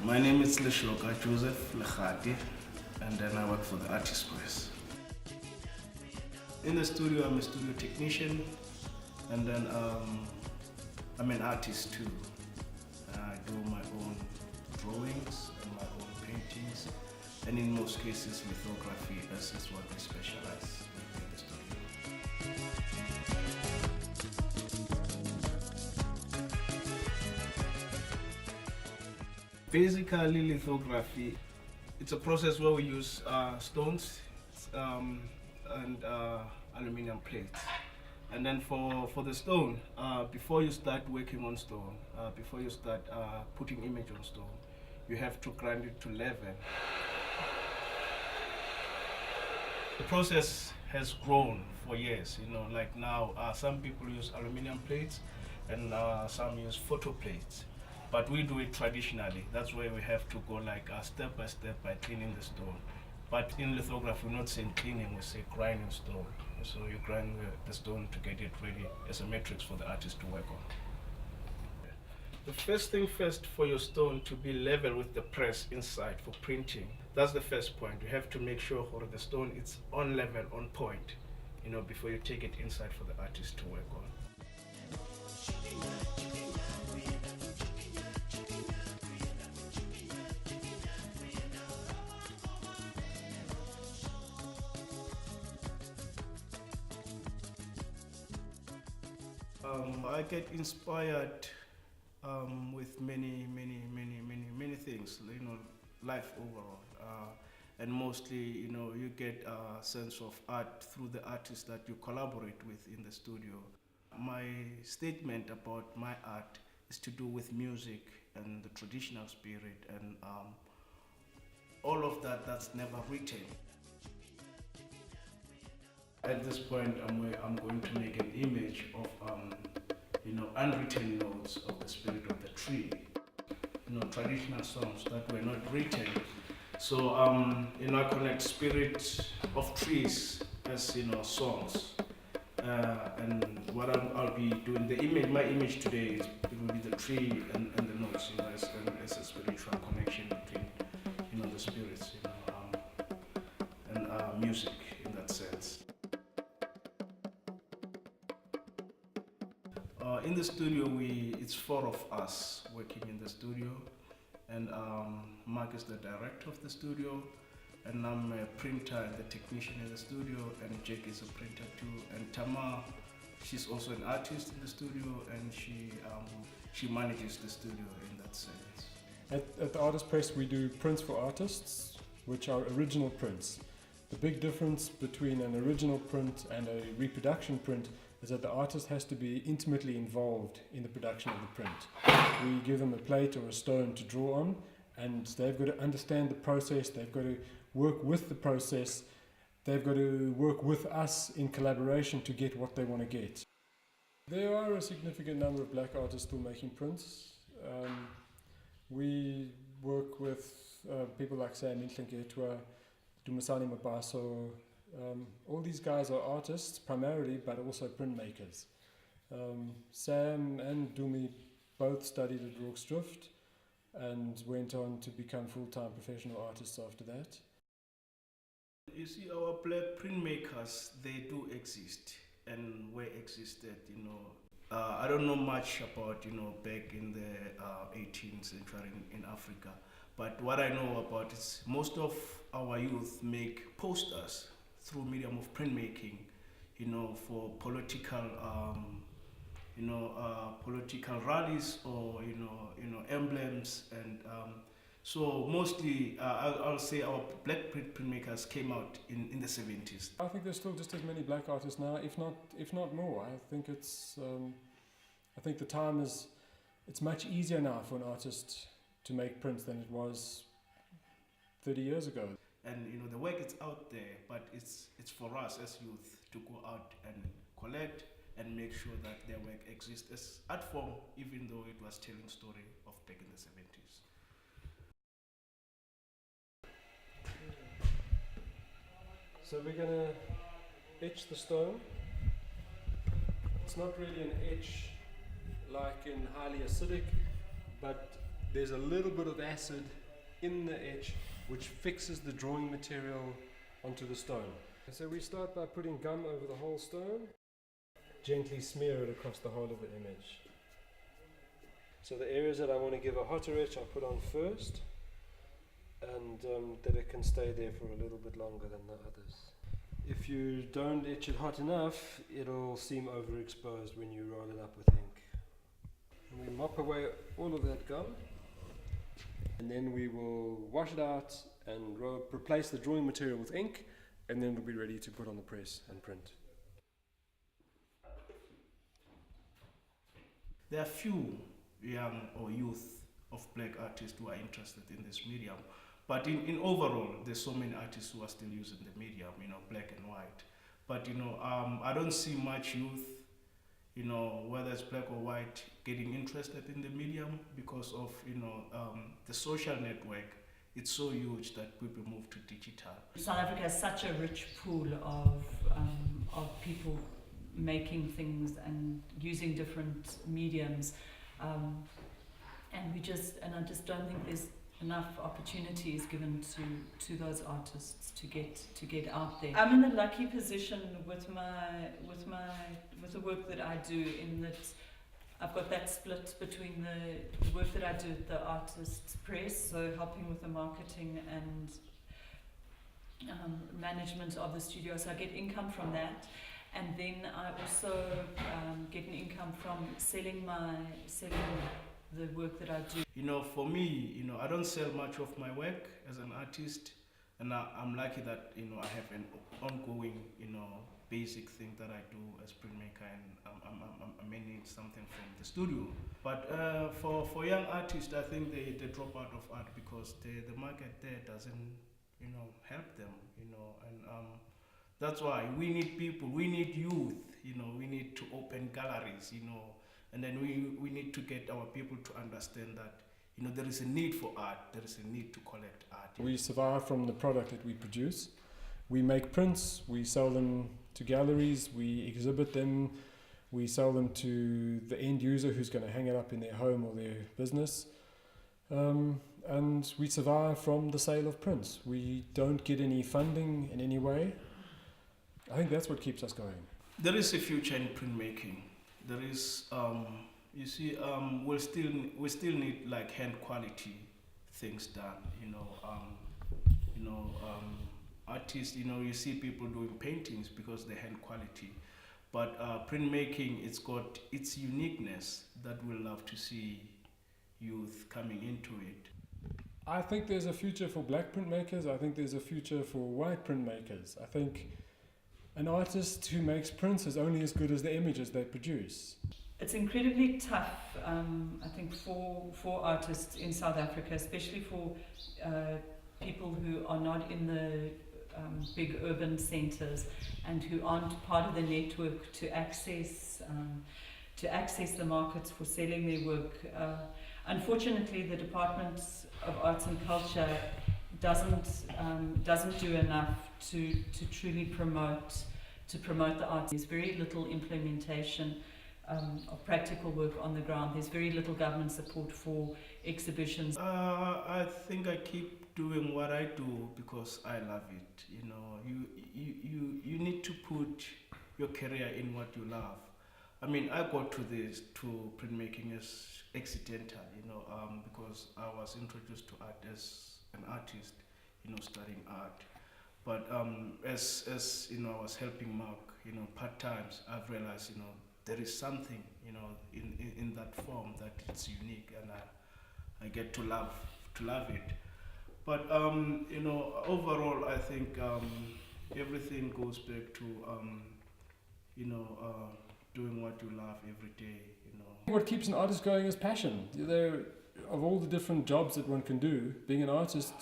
My name is Leshoka Joseph Lechati, and then I work for the Artist Press. In the studio, I'm a studio technician, and then I'm an artist too. I do my own drawings and my own paintings, and in most cases, lithography. That's what we specialize in the studio. Basically, lithography, it's a process where we use stones and aluminum plates. And then for the stone, before you start working on stone, before you start putting image on stone, you have to grind it to level. The process has grown for years, like now some people use aluminum plates and some use photo plates. But we do it traditionally. That's why we have to go like step by step by cleaning the stone. But in lithography, we're not saying cleaning, we say grinding stone. So you grind the stone to get it ready as a matrix for the artist to work on. The first thing first, for your stone to be level with the press inside for printing. That's the first point. You have to make sure the stone is on level, on point, before you take it inside for the artist to work on. I get inspired with many things, life overall. And mostly, you get a sense of art through the artists that you collaborate with in the studio. My statement about my art is to do with music and the traditional spirit and all of that's never written. At this point, I'm going to make an image of unwritten notes of the spirit of the tree. Traditional songs that were not written. So I connect spirit of trees as songs. And what I'll be doing, my image today is it will be the tree and the notes, as a spiritual connection between the spirits, and music in that sense. In the studio, it's 4 of us working in the studio, and Mark is the director of the studio, and I'm a printer and the technician in the studio, and Jake is a printer too, and Tamar, she's also an artist in the studio, and she manages the studio in that sense. At the Artist Press, we do prints for artists, which are original prints. The big difference between an original print and a reproduction print is that the artist has to be intimately involved in the production of the print. We give them a plate or a stone to draw on, and they've got to understand the process, they've got to work with the process, they've got to work with us in collaboration to get what they want to get. There are a significant number of black artists still making prints. We work with people like Sam Intlengetwa, Dumisani Mabaso. All these guys are artists primarily, but also printmakers. Sam and Dumi both studied at Rookstruft and went on to become full-time professional artists after that. You see, our black printmakers, they do exist and were existed, I don't know much about, back in the 18th century in Africa, but what I know about is most of our youth make posters through medium of printmaking, for political, political rallies or emblems, and so mostly I'll say our black printmakers came out in the 70s. I think there's still just as many black artists now, if not more. I think I think the time is, it's much easier now for an artist to make prints than it was 30 years ago. And the work is out there, but it's for us as youth to go out and collect and make sure that their work exists as art form, even though it was telling story of back in the 70s. So we're gonna etch the stone. It's not really an etch like in highly acidic, but there's a little bit of acid in the etch which fixes the drawing material onto the stone. So we start by putting gum over the whole stone, gently smear it across the whole of the image. So the areas that I want to give a hotter etch I put on first, and that it can stay there for a little bit longer than the others. If you don't etch it hot enough, it'll seem overexposed when you roll it up with ink. And we mop away all of that gum, and then we will wash it out and replace the drawing material with ink, and then it'll be ready to put on the press and print. There are few young or youth of black artists who are interested in this medium, but in overall, there's so many artists who are still using the medium, black and white. But I don't see much youth, whether it's black or white, getting interested in the medium because of the social network. It's so huge that people move to digital. South Africa has such a rich pool of people making things and using different mediums, and I just don't think there's enough opportunities given to those artists to get out there. I'm in the lucky position with the work that I do, in that I've got that split between the work that I do at the Artists Press, so helping with the marketing and management of the studio, so I get income from that, and then I also get an income from selling the work that I do. For me, I don't sell much of my work as an artist, and I'm lucky that I have an ongoing basic thing that I do as printmaker, and I'm managing something from the studio. But for young artists, I think they drop out of art because the market there doesn't help them, and that's why we need people, we need youth, we need to open galleries, and then we need to get our people to understand that there is a need for art, there is a need to collect art. We survive from the product that we produce. We make prints, we sell them to galleries, we exhibit them, we sell them to the end user who's going to hang it up in their home or their business. And we survive from the sale of prints. We don't get any funding in any way. I think that's what keeps us going. There is a future in printmaking. There is, we still need like hand quality things done. Artists, you see people doing paintings because they're hand quality, but printmaking, it's got its uniqueness that we'll love to see youth coming into it. I think there's a future for black printmakers. I think there's a future for white printmakers. I think an artist who makes prints is only as good as the images they produce. It's incredibly tough, I think, for artists in South Africa, especially for people who are not in the big urban centres and who aren't part of the network to access the markets for selling their work. Unfortunately, the Department of Arts and Culture doesn't do enough to truly promote the arts. There's very little implementation of practical work on the ground. There's very little government support for exhibitions. I think I keep doing what I do because I love it. You need to put your career in what you love. I mean, I got to printmaking as accidental, because I was introduced to art as an artist, studying art. But as I was helping Mark, part-times, I've realized, there is something, in that form that it's unique, and I get to love it. But overall, I think everything goes back to doing what you love every day. What keeps an artist going is passion. Of all the different jobs that one can do, being an artist,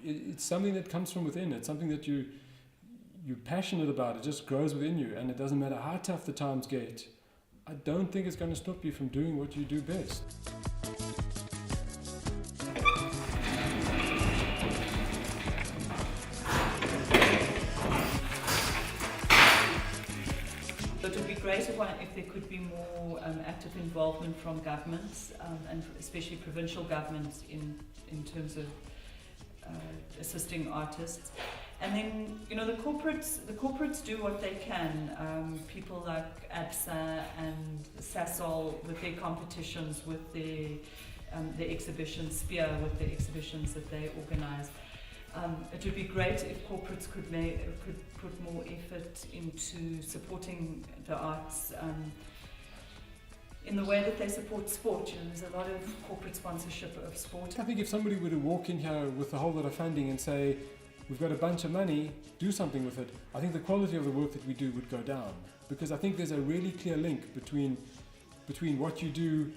it's something that comes from within. It's something that you're passionate about. It just grows within you, and it doesn't matter how tough the times get. I don't think it's going to stop you from doing what you do best. It would be great if if there could be more active involvement from governments and especially provincial governments in terms of assisting artists. And then, you know, the corporates do what they can. People like ABSA and SASOL with their competitions, with their exhibitions, SPEAR with the exhibitions that they organise. It would be great if corporates could put more effort into supporting the arts in the way that they support sport. You know, there's a lot of corporate sponsorship of sport. I think if somebody were to walk in here with a whole lot of funding and say, we've got a bunch of money, do something with it, I think the quality of the work that we do would go down. Because I think there's a really clear link between what you do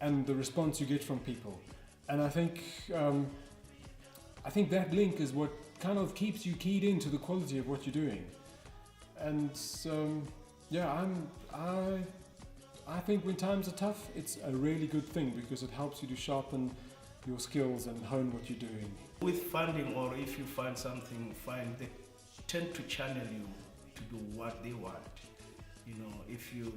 and the response you get from people. And I think that link is what kind of keeps you keyed into the quality of what you're doing. And I think when times are tough, it's a really good thing because it helps you to sharpen your skills and hone what you're doing. With funding, or if you find something fine, they tend to channel you to do what they want. You know, if you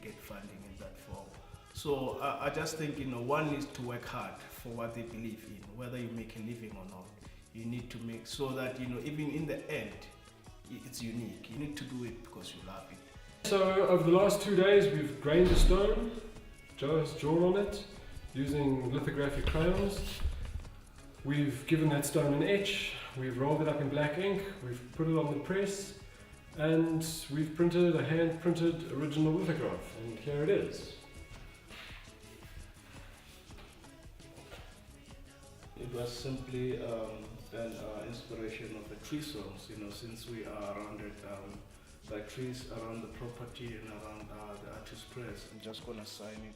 get funding in that form. So I just think, you know, one needs to work hard for what they believe in, whether you make a living or not. You need to make so that, you know, even in the end, it's unique. You need to do it because you love it. So over the last 2 days, we've grained the stone. Joe has drawn on it using lithographic crayons. We've given that stone an etch. We've rolled it up in black ink. We've put it on the press, and we've printed a hand-printed original lithograph. And here it is. It was simply an inspiration of the tree songs, you know, since we are surrounded by trees around the property and around the artist press. I'm just gonna sign it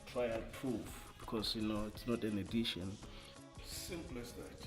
trial proof because, you know, it's not an edition. Simple as that.